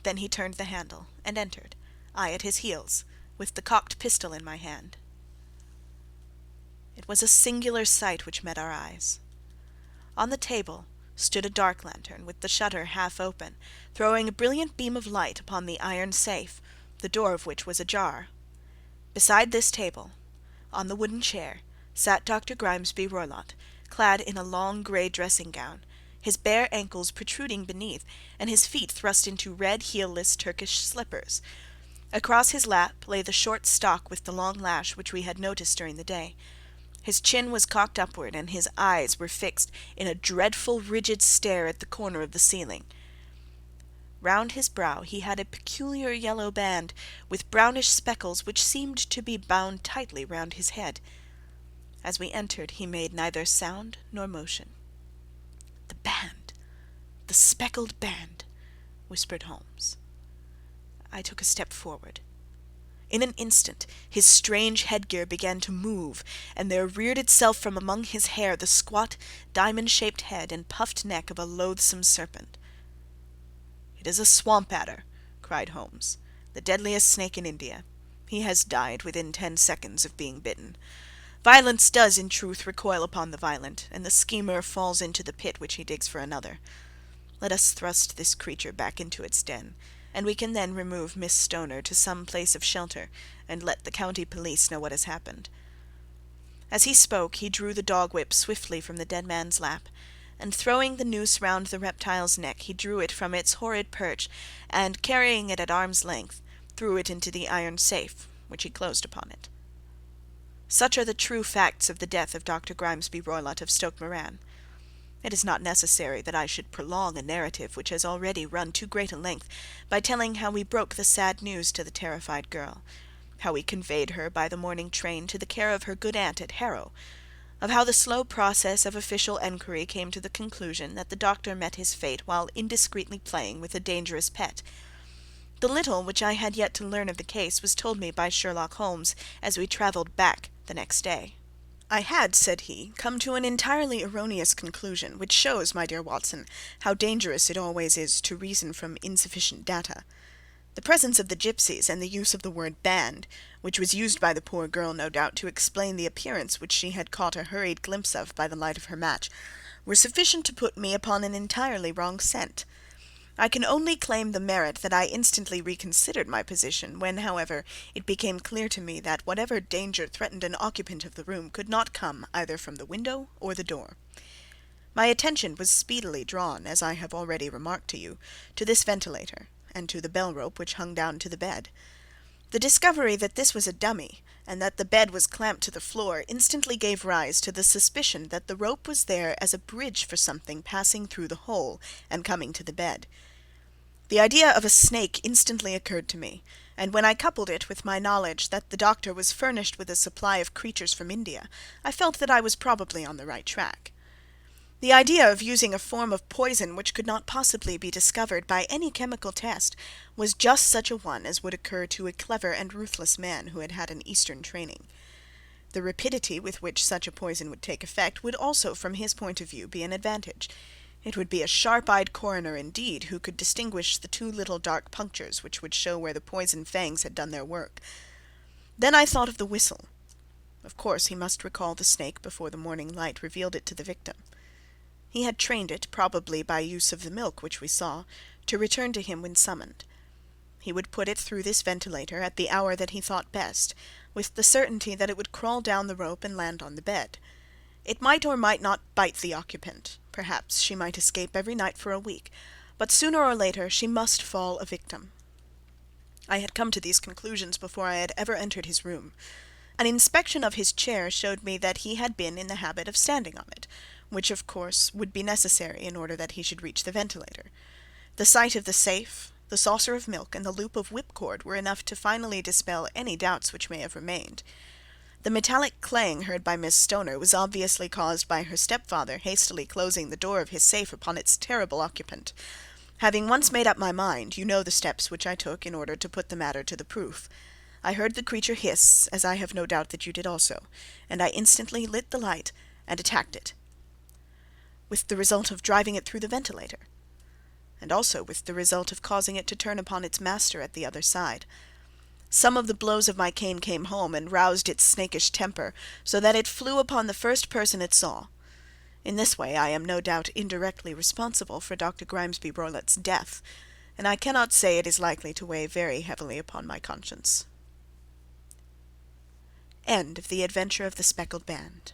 Then he turned the handle, and entered, I at his heels, with the cocked pistol in my hand. It was a singular sight which met our eyes. On the table stood a dark lantern with the shutter half open, throwing a brilliant beam of light upon the iron safe, the door of which was ajar. Beside this table, on the wooden chair, sat Dr. Grimesby Roylott, clad in a long grey dressing-gown, his bare ankles protruding beneath, and his feet thrust into red heel-less Turkish slippers. Across his lap lay the short stock with the long lash which we had noticed during the day. His chin was cocked upward, and his eyes were fixed in a dreadful rigid stare at the corner of the ceiling. Round his brow he had a peculiar yellow band, with brownish speckles which seemed to be bound tightly round his head. As we entered he made neither sound nor motion. "The band! The speckled band!" whispered Holmes. I took a step forward. In an instant his strange headgear began to move, and there reared itself from among his hair the squat, diamond-shaped head and puffed neck of a loathsome serpent. "It is a swamp adder," cried Holmes, "the deadliest snake in India. He has died within 10 seconds of being bitten. Violence does, in truth, recoil upon the violent, and the schemer falls into the pit which he digs for another. Let us thrust this creature back into its den, and we can then remove Miss Stoner to some place of shelter, and let the county police know what has happened." As he spoke, he drew the dog-whip swiftly from the dead man's lap, and throwing the noose round the reptile's neck, he drew it from its horrid perch, and, carrying it at arm's length, threw it into the iron safe, which he closed upon it. Such are the true facts of the death of Dr. Grimesby Roylott of Stoke Moran. It is not necessary that I should prolong a narrative which has already run too great a length by telling how we broke the sad news to the terrified girl, how we conveyed her by the morning train to the care of her good aunt at Harrow, of how the slow process of official enquiry came to the conclusion that the doctor met his fate while indiscreetly playing with a dangerous pet. The little which I had yet to learn of the case was told me by Sherlock Holmes as we travelled back the next day. "I had," said he, "come to an entirely erroneous conclusion, which shows, my dear Watson, how dangerous it always is to reason from insufficient data. The presence of the gipsies, and the use of the word band, which was used by the poor girl, no doubt, to explain the appearance which she had caught a hurried glimpse of by the light of her match, were sufficient to put me upon an entirely wrong scent. I can only claim the merit that I instantly reconsidered my position, when, however, it became clear to me that whatever danger threatened an occupant of the room could not come either from the window or the door. My attention was speedily drawn, as I have already remarked to you, to this ventilator, and to the bell-rope which hung down to the bed. The discovery that this was a dummy, and that the bed was clamped to the floor, instantly gave rise to the suspicion that the rope was there as a bridge for something passing through the hole and coming to the bed. The idea of a snake instantly occurred to me, and when I coupled it with my knowledge that the doctor was furnished with a supply of creatures from India, I felt that I was probably on the right track. The idea of using a form of poison which could not possibly be discovered by any chemical test was just such a one as would occur to a clever and ruthless man who had had an Eastern training. The rapidity with which such a poison would take effect would also, from his point of view, be an advantage. It would be a sharp-eyed coroner indeed who could distinguish the 2 little dark punctures which would show where the poison fangs had done their work. Then I thought of the whistle. Of course he must recall the snake before the morning light revealed it to the victim. He had trained it, probably by use of the milk which we saw, to return to him when summoned. He would put it through this ventilator at the hour that he thought best, with the certainty that it would crawl down the rope and land on the bed. It might or might not bite the occupant. Perhaps she might escape every night for a week, but sooner or later she must fall a victim. I had come to these conclusions before I had ever entered his room. An inspection of his chair showed me that he had been in the habit of standing on it, which of course would be necessary in order that he should reach the ventilator. The sight of the safe, the saucer of milk, and the loop of whipcord were enough to finally dispel any doubts which may have remained. The metallic clang heard by Miss Stoner was obviously caused by her stepfather hastily closing the door of his safe upon its terrible occupant. Having once made up my mind, you know the steps which I took in order to put the matter to the proof. I heard the creature hiss, as I have no doubt that you did also, and I instantly lit the light and attacked it, with the result of driving it through the ventilator, and also with the result of causing it to turn upon its master at the other side. Some of the blows of my cane came home and roused its snakish temper, so that it flew upon the first person it saw. In this way I am no doubt indirectly responsible for Dr. Grimesby Roylott's death, and I cannot say it is likely to weigh very heavily upon my conscience. End of The Adventure of the Speckled Band.